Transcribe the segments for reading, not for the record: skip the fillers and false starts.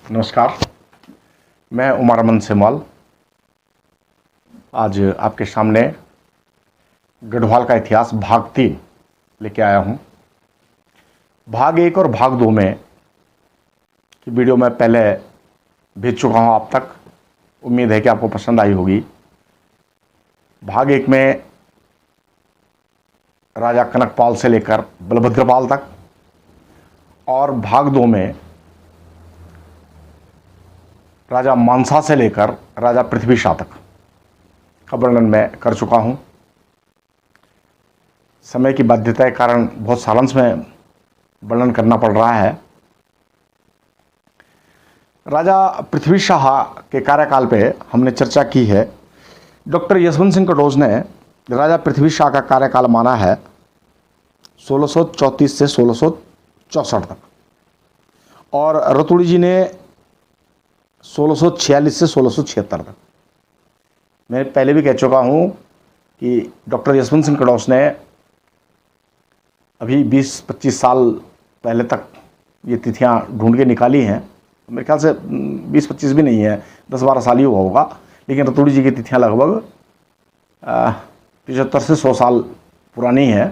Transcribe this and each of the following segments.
नमस्कार, मैं उमर अमन सेमवाल आज आपके सामने गढ़वाल का इतिहास भाग 3 लेके आया हूँ। भाग 1 और भाग 2 में की वीडियो मैं पहले भेज चुका हूँ आप तक। उम्मीद है कि आपको पसंद आई होगी। भाग 1 में राजा कनकपाल से लेकर बलभद्रपाल तक और भाग 2 में राजा मानसा से लेकर राजा पृथ्वी शाह तक का वर्णन मैं कर चुका हूं। समय की बाध्यता के कारण बहुत सारांश में वर्णन करना पड़ रहा है। राजा पृथ्वी शाह के कार्यकाल पे हमने चर्चा की है। डॉक्टर यशवंत सिंह कटोच ने राजा पृथ्वी शाह का कार्यकाल माना है 1634 से 1664 तक और रतुड़ी जी ने 1646 से 1676 तक। मैं पहले भी कह चुका हूँ कि डॉक्टर यशवंत सिंह कटोच ने अभी 20-25 साल पहले तक ये तिथियाँ ढूंढ के निकाली हैं। मेरे ख्याल से 20-25 भी नहीं है, 10-12 साल ही हुआ होगा, लेकिन रतुड़ी जी की तिथियाँ लगभग 75 से 100 साल पुरानी हैं।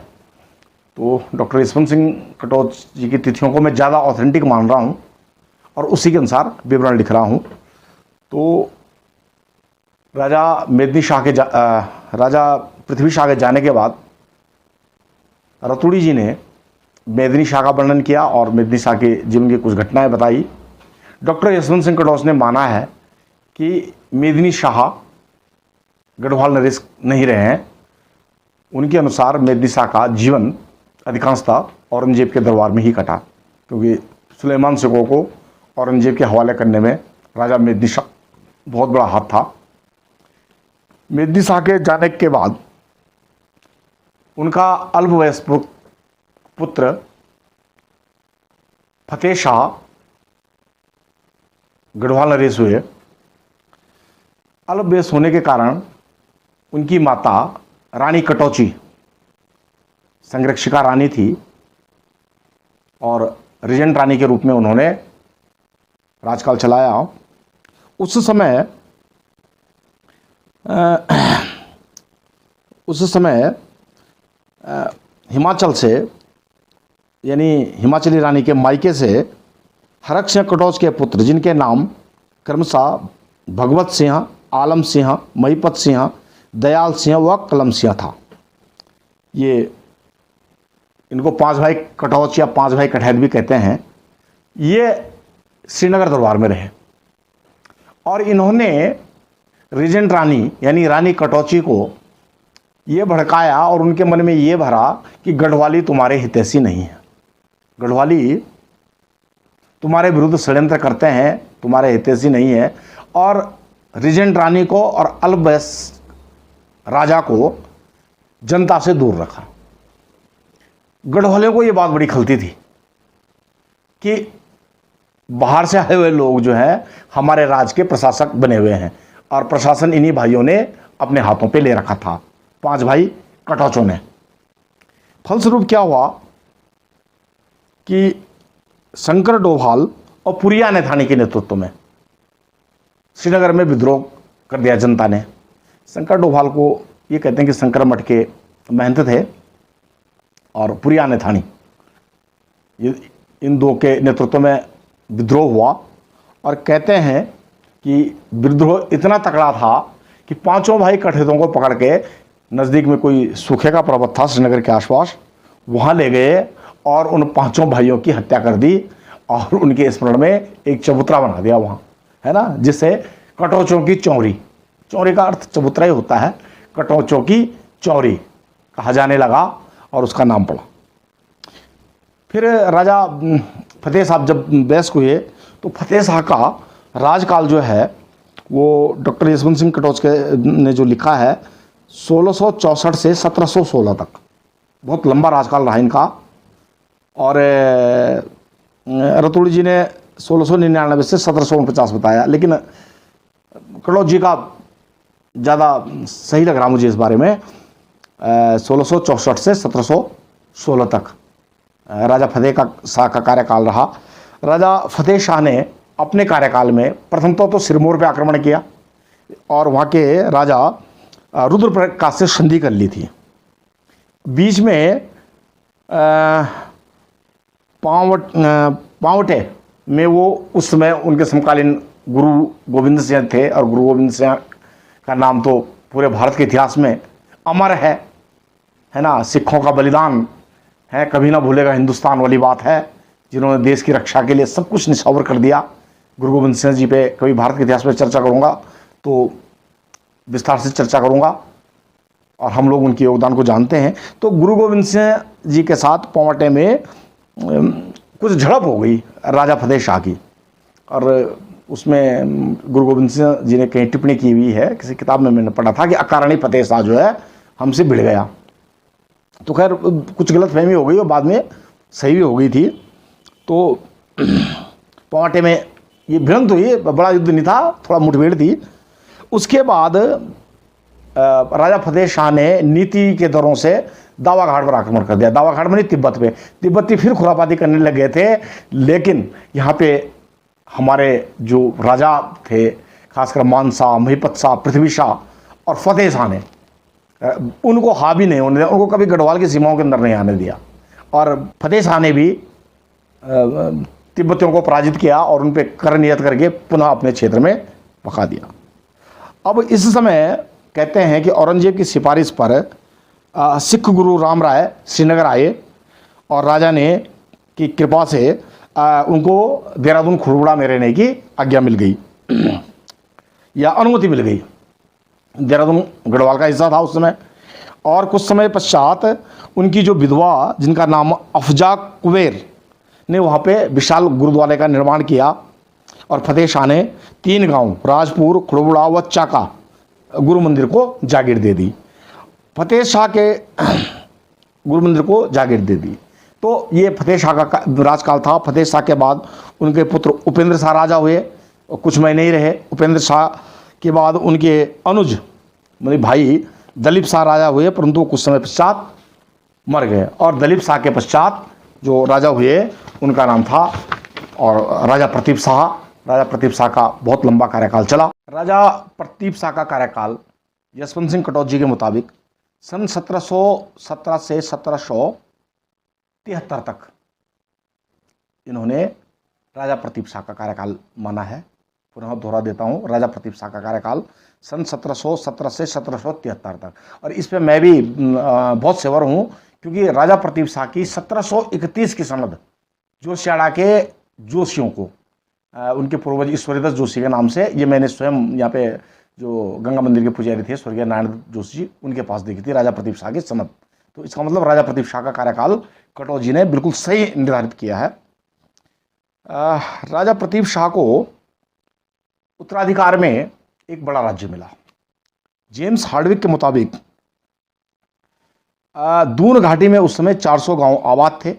तो डॉक्टर यशवंत सिंह कटोच जी की तिथियों को मैं ज़्यादा ऑथेंटिक मान रहा हूँ और उसी के अनुसार विवरण लिख रहा हूँ। तो राजा पृथ्वी शाह के जाने के बाद रतुड़ी जी ने मेदिनी शाह का वर्णन किया और मेदिनी शाह के जीवन की कुछ घटनाएं बताई। डॉक्टर यशवंत सिंह कटोच ने माना है कि मेदिनी शाह गढ़वाल नरेश नहीं रहे हैं। उनके अनुसार मेदिनी शाह का जीवन अधिकांशतः औरंगजेब के दरबार में ही कटा, क्योंकि सुलेमान सिकों को औरंगजेब के हवाले करने में राजा मेदिनी शाह बहुत बड़ा हाथ था। मेदिनी शाह के जाने के बाद उनका अल्पवयस्क पुत्र फतेह शाह गढ़वाल नरेश हुए। अल्पवयस्क होने के कारण उनकी माता रानी कटौची संरक्षिका रानी थी और रीजेंट रानी के रूप में उन्होंने राजकाल चलाया। उस समय हिमाचल से, यानी हिमाचली रानी के मायके से हरक सिंह कटोच के पुत्र, जिनके नाम क्रमशः भगवत सिंह, आलम सिंह, महिपत सिंह, दयाल सिंह व कलम सिंह था। ये इनको 5 भाई कटोच या 5 भाई कठैत भी कहते हैं। ये श्रीनगर दरबार में रहे और इन्होंने रीजेंट रानी यानी रानी कटौची को ये भड़काया और उनके मन में ये भरा कि गढ़वाली तुम्हारे हितैषी नहीं है, गढ़वाली तुम्हारे विरुद्ध षड्यंत्र करते हैं, तुम्हारे हितैषी नहीं है। और रीजेंट रानी को और अल्पवयस्क राजा को जनता से दूर रखा। गढ़वालियों को ये बात बड़ी खलती थी कि बाहर से आए हुए लोग जो हैं हमारे राज के प्रशासक बने हुए हैं और प्रशासन इन्हीं भाइयों ने अपने हाथों पे ले रखा था, 5 भाई कटौचों ने। फलस्वरूप क्या हुआ कि शंकर डोभाल और पुरिया नेथानी के नेतृत्व में श्रीनगर में विद्रोह कर दिया जनता ने। शंकर डोभाल को ये कहते हैं कि शंकर मठ के महंत थे और पुरिया नेथानी, इन दो के नेतृत्व में विद्रोह हुआ। और कहते हैं कि विद्रोह इतना तगड़ा था कि 5 भाई कठैतों को पकड़ के नज़दीक में कोई सूखे का पर्वत था श्रीनगर के आसपास, वहाँ ले गए और उन 5 भाइयों की हत्या कर दी और उनके स्मरण में एक चबूतरा बना दिया वहाँ, है ना, जिसे कटौचों की चौरी, चौरी का अर्थ चबूतरा ही होता है, कटौचों की चौरी कहा जाने लगा और उसका नाम पड़ा। फिर राजा फतेह साहब जब वयस्क हुए तो फतेह शाह का राजकाल जो है वो डॉक्टर यशवंत सिंह कटोच के ने जो लिखा है 1664 से 1716 तक, बहुत लंबा राजकाल रहा इनका। और रतुड़ी जी ने 1699 से 1749 बताया, लेकिन कटोच जी का ज़्यादा सही लग रहा मुझे इस बारे में 1664 से 1716 तक राजा फतेह शाह का कार्यकाल रहा। राजा फतेह शाह ने अपने कार्यकाल में प्रथम तो सिरमौर पे आक्रमण किया और वहाँ के राजा रुद्र प्रकाश से संधि कर ली थी। बीच में पावटे में वो उस समय उनके समकालीन गुरु गोविंद सिंह थे, और गुरु गोविंद सिंह का नाम तो पूरे भारत के इतिहास में अमर है ना। सिखों का बलिदान है, कभी ना भूलेगा हिंदुस्तान वाली बात है, जिन्होंने देश की रक्षा के लिए सब कुछ निछावर कर दिया। गुरु गोविंद सिंह जी पे कभी भारत के इतिहास में चर्चा करूँगा तो विस्तार से चर्चा करूँगा, और हम लोग उनके योगदान को जानते हैं। तो गुरु गोविंद सिंह जी के साथ पौवटे में कुछ झड़प हो गई राजा फतेह शाह की, और उसमें गुरु गोविंद सिंह जी ने कहीं टिप्पणी की हुई है, किसी किताब में मैंने पढ़ा था कि अकारणी फतेह शाह जो है हमसे भिड़ गया। तो खैर कुछ गलतफहमी हो गई और बाद में सही भी हो गई थी। तो पौवटे में ये भिड़ंत हुई, बड़ा युद्ध नहीं था, थोड़ा मुठभेड़ थी। उसके बाद राजा फतेह शाह ने नीति के दौरों से दावा घाट पर आक्रमण कर दिया। दावा घाट में नहीं, तिब्बत पे। तिब्बती फिर खुरापाती करने लग गए थे, लेकिन यहाँ पे हमारे जो राजा थे, खासकर मान शाह, महिपत शाह, पृथ्वी शाह और फतेह शाह ने उनको हावी नहीं होने दिया, उनको कभी गढ़वाल की सीमाओं के अंदर नहीं आने दिया। और फतेह शाह ने भी तिब्बतियों को पराजित किया और उन पर कर नियत करके पुनः अपने क्षेत्र में पका दिया। अब इस समय कहते हैं कि औरंगजेब की सिफारिश पर सिख गुरु राम राय श्रीनगर आए और राजा ने की कृपा से उनको देहरादून खुड़बुड़ा में रहने की आज्ञा मिल गई या अनुमति मिल गई। देहरादून गढ़वाल का हिस्सा था उस समय। और कुछ समय पश्चात उनकी जो विधवा, जिनका नाम अफजा कुबेर, ने वहाँ पे विशाल गुरुद्वारे का निर्माण किया, और फतेह शाह ने 3 गांव राजपुर, खुड़बुड़ा व चाका गुरु मंदिर को जागीर दे दी। फतेह शाह के गुरु मंदिर को जागीर दे दी। तो ये फतेह शाह का राजकाल था। फतेह शाह के बाद उनके पुत्र उपेंद्र शाह राजा हुए, कुछ महीने ही रहे। उपेंद्र शाह के बाद उनके अनुज मतलब भाई दलीप शाह राजा हुए, परंतु कुछ समय पश्चात मर गए। और दलीप शाह के पश्चात जो राजा हुए उनका नाम था और राजा प्रतीप शाह। राजा प्रतीप शाह का बहुत लंबा कार्यकाल चला। राजा प्रतीप शाह का कार्यकाल यशवंत सिंह कटौत जी के मुताबिक सन 1717 से 1773 तक इन्होंने राजा प्रतीप शाह का कार्यकाल माना है। पुनः दोहरा देता हूँ, राजा प्रतीप शाह का कार्यकाल सन 1717 से 1773 तक। और इस पे मैं भी बहुत सेवर हूँ, क्योंकि राजा प्रतीप शाह की 1731 की सनद जोशियाड़ा के जोशियों को, उनके पूर्वज ईश्वरीदत्त जोशी के नाम से, ये मैंने स्वयं यहाँ पे जो गंगा मंदिर के पुजारी थे स्वर्गीय नारायण जोशी जी, उनके पास देखी थी राजा प्रतीप शाह की सनद। तो इसका मतलब राजा प्रतीप शाह का कार्यकाल कटौत जी ने बिल्कुल सही निर्धारित किया है। राजा प्रतीप शाह को उत्तराधिकार में एक बड़ा राज्य मिला। जेम्स हार्डविक के मुताबिक दून घाटी में उस समय 400 गांव आबाद थे,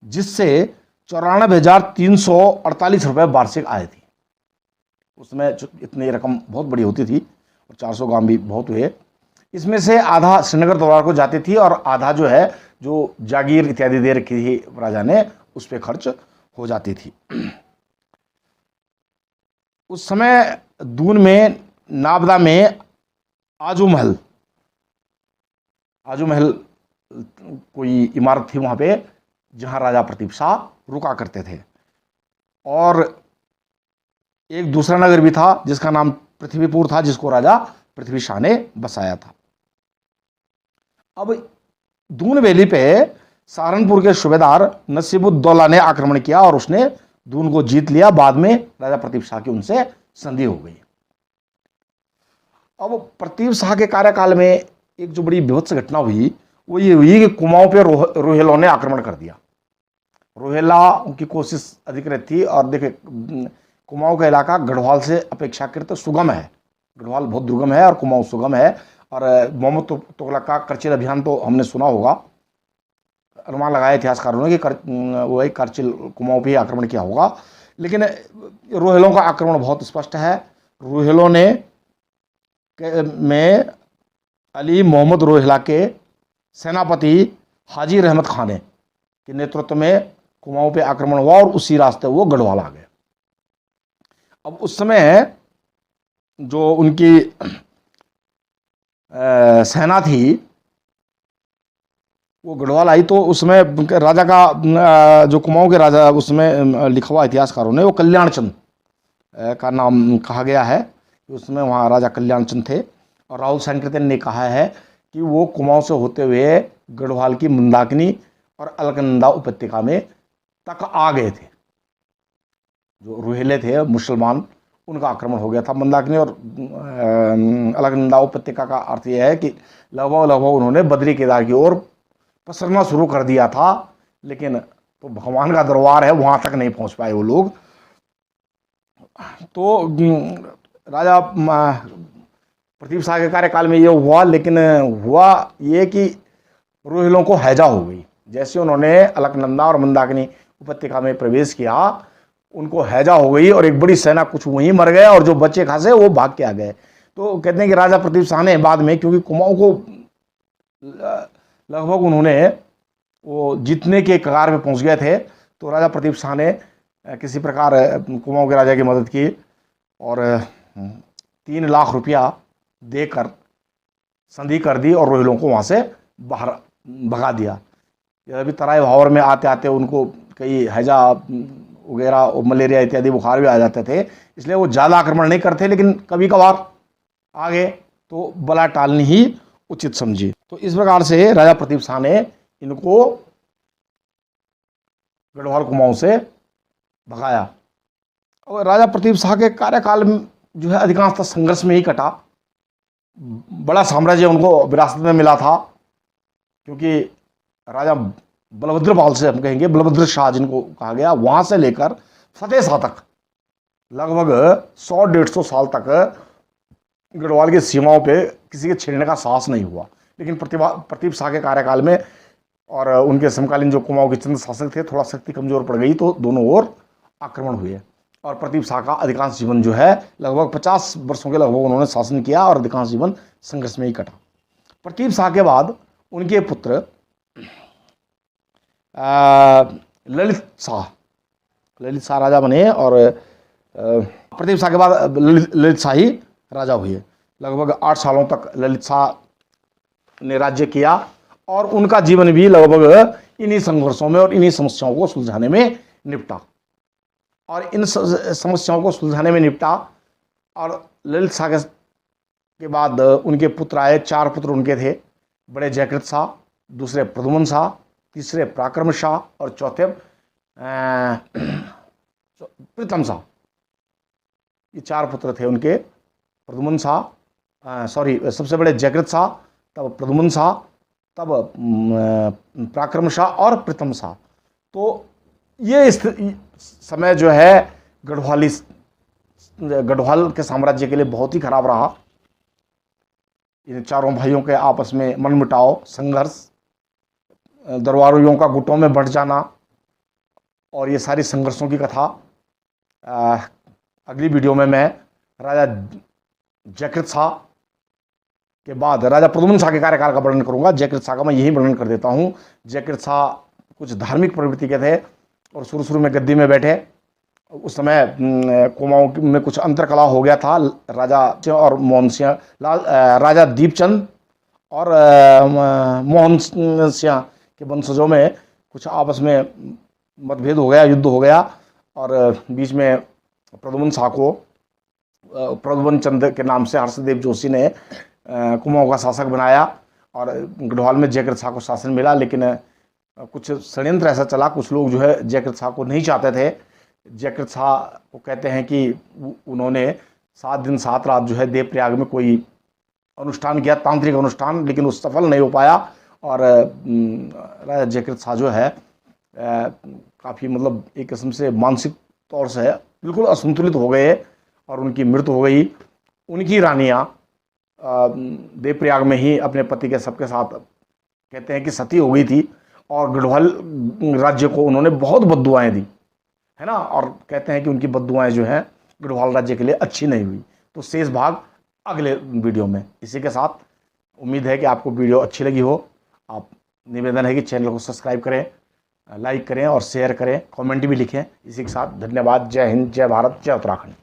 जिससे 94,348 रुपये वार्षिक आय थी। उस समय इतनी रकम बहुत बड़ी होती थी और 400 गांव भी बहुत हुए। इसमें से आधा श्रीनगर दरबार को जाती थी और आधा जो है, जो जागीर इत्यादि दे रखी थी राजा ने, उस पर खर्च हो जाती थी। उस समय दून में नाबदा में आजू महल कोई इमारत थी वहाँ पे, जहाँ राजा प्रतीप शाह रुका करते थे। और एक दूसरा नगर भी था जिसका नाम पृथ्वीपुर था, जिसको राजा पृथ्वी शाह ने बसाया था। अब दून वैली पे सहारनपुर के सूबेदार नसीबुद्दौला ने आक्रमण किया और उसने दून को जीत लिया। बाद में राजा प्रतीप शाह की उनसे संधि हो गई। अब प्रतीप शाह के कार्यकाल में एक जो बड़ी विभत्स घटना हुई वो ये हुई कि कुमाऊं पे रोहिलों ने आक्रमण कर दिया। रोहिला उनकी कोशिश अधिकृत थी, और देखे कुमाऊं का इलाका गढ़वाल से अपेक्षाकृत सुगम है। गढ़वाल बहुत दुर्गम है और कुमाऊं सुगम है। और मोहम्मद तुगलक का करचिल अभियान तो हमने सुना होगा, अनुमान लगाया इतिहासकारों ने कि वही करचिल कुमाऊं पे आक्रमण किया होगा। लेकिन रोहिलों का आक्रमण बहुत स्पष्ट है। रोहिलों ने में अली मोहम्मद रोहिला के सेनापति हाजी रहमत खान के नेतृत्व में कुमाऊं पे आक्रमण हुआ और उसी रास्ते वो गढ़वाल आ गए। अब उस समय जो उनकी सेना थी वो गढ़वाल आई, तो उसमें राजा का जो कुमाऊं के राजा उसमें लिखा हुआ इतिहासकारों ने वो कल्याण चंद का नाम कहा गया है कि उसमें वहाँ राजा कल्याण चंद थे। और राहुल संकीर्तन ने कहा है कि वो कुमाऊं से होते हुए गढ़वाल की मंदाकिनी और अलकनंदा उपत्यका में तक आ गए थे। जो रोहिले थे मुसलमान, उनका आक्रमण हो गया था। मंदाकिनी और अलकनंदा उपत्यका का अर्थ यह है कि लगभग उन्होंने बद्री केदार की ओर पसरना शुरू कर दिया था, लेकिन तो भगवान का दरबार है, वहां तक नहीं पहुंच पाए वो लोग। तो राजा प्रदीप शाह के कार्यकाल में ये हुआ, लेकिन हुआ ये कि रोहिलों को हैजा हो गई। जैसे उन्होंने अलकनंदा और मंदाकिनी उपत्यका में प्रवेश किया, उनको हैजा हो गई और एक बड़ी सेना कुछ वहीं मर गए और जो बच्चे खासे वो भाग के आ गए। तो कहते हैं कि राजा प्रदीप शाह ने बाद में, क्योंकि कुमाऊं को लगभग उन्होंने वो जीतने के कगार पे पहुंच गए थे, तो राजा प्रदीप शाह ने किसी प्रकार कुमाऊं के राजा की मदद की और 3 लाख रुपया देकर संधि कर दी और रोहिलों को वहाँ से बाहर भगा दिया। अभी तराई भावर में आते आते उनको कई हैजा वगैरह और मलेरिया इत्यादि बुखार भी आ जाते थे, इसलिए वो ज़्यादा आक्रमण नहीं करते, लेकिन कभी कभार आ गए तो बला टालनी ही उचित समझी। तो इस प्रकार से राजा प्रदीप शाह ने इनको गढ़वाल कुमाऊं से भगाया। और राजा प्रदीप शाह के कार्यकाल में जो है अधिकांशतः संघर्ष में ही कटा। बड़ा साम्राज्य उनको विरासत में मिला था, क्योंकि राजा बलभद्रपाल से, हम कहेंगे बलभद्र शाह जिनको कहा गया, वहां से लेकर फतेह शाह तक लगभग 100-150 साल तक गढ़वाल की सीमाओं पे किसी के छेड़ने का साहस नहीं हुआ। लेकिन प्रदीप शाह के कार्यकाल में और उनके समकालीन जो कुमाऊं के चंद शासक थे, थोड़ा शक्ति कमजोर पड़ गई, तो दोनों ओर आक्रमण हुए और प्रदीप शाह का अधिकांश जीवन जो है लगभग 50 वर्षों के लगभग उन्होंने शासन किया और अधिकांश जीवन संघर्ष में ही कटा। प्रदीप शाह के बाद उनके पुत्र ललित शाह राजा बने और प्रदीप शाह के बाद ललित शाह ही राजा हुए। लगभग 8 सालों तक ललित शाह ने राज्य किया और उनका जीवन भी लगभग इन्हीं संघर्षों में और इन्हीं समस्याओं को सुलझाने में निपटा और इन समस्याओं को सुलझाने में निपटा। और ललित शाह के बाद उनके पुत्र आए। 4 पुत्र उनके थे। बड़े जयकृत शाह, दूसरे प्रद्युम्न शाह, तीसरे पराक्रम शाह और चौथे प्रीतम शाह। ये 4 पुत्र थे उनके। प्रद्युम्न शाह, सबसे बड़े जयकृत शाह, तब प्रद्युम्न शाह, तब पराक्रम शाह और प्रीतम शाह। तो ये समय जो है गढ़वाल के साम्राज्य के लिए बहुत ही खराब रहा। इन चारों भाइयों के आपस में मनमुटाव, संघर्ष, दरबारियों का गुटों में बढ़ जाना और ये सारी संघर्षों की कथा अगली वीडियो में मैं राजा जयकृत शाह के बाद राजा प्रद्युम्न शाह के कार्यकाल का वर्णन करूंगा। जयकृत शाह का मैं यही वर्णन कर देता हूँ। जयकृत शाह कुछ धार्मिक प्रवृत्ति के थे और शुरू में गद्दी में बैठे। उस समय कुमाऊं में कुछ अंतर कलह हो गया था। राजा और मोहन सिंह राजा दीपचंद और मोहन सिंह के वंशजों में कुछ आपस में मतभेद हो गया, युद्ध हो गया और बीच में प्रद्युम्न शाह को प्रद्युम्न चंद के नाम से हर्षदेव जोशी ने कुमाऊं का शासक बनाया और गढ़वाल में जयकृत शाह को शासन मिला। लेकिन कुछ षड्यंत्र ऐसा चला, कुछ लोग जो है जयकृत शाह को नहीं चाहते थे। जयकृत शाह को कहते हैं कि उन्होंने 7 दिन 7 रात जो है देवप्रयाग में कोई अनुष्ठान किया, तांत्रिक अनुष्ठान, लेकिन वो सफल नहीं हो पाया और राजा जयकृत शाह जो है काफ़ी मतलब एक किस्म से मानसिक तौर से बिल्कुल असंतुलित हो गए और उनकी मृत्यु हो गई। उनकी रानियाँ देवप्रयाग में ही अपने पति के सबके साथ कहते हैं कि सती हो गई थी और गढ़वाल राज्य को उन्होंने बहुत बद्दुआएं दी, है ना। और कहते हैं कि उनकी बद्दुआएं जो हैं गढ़वाल राज्य के लिए अच्छी नहीं हुई। तो शेष भाग अगले वीडियो में। इसी के साथ उम्मीद है कि आपको वीडियो अच्छी लगी हो। आप निवेदन है कि चैनल को सब्सक्राइब करें, लाइक करें और शेयर करें, कमेंट भी लिखें। इसी के साथ धन्यवाद। जय हिंद, जय भारत, जय उत्तराखंड।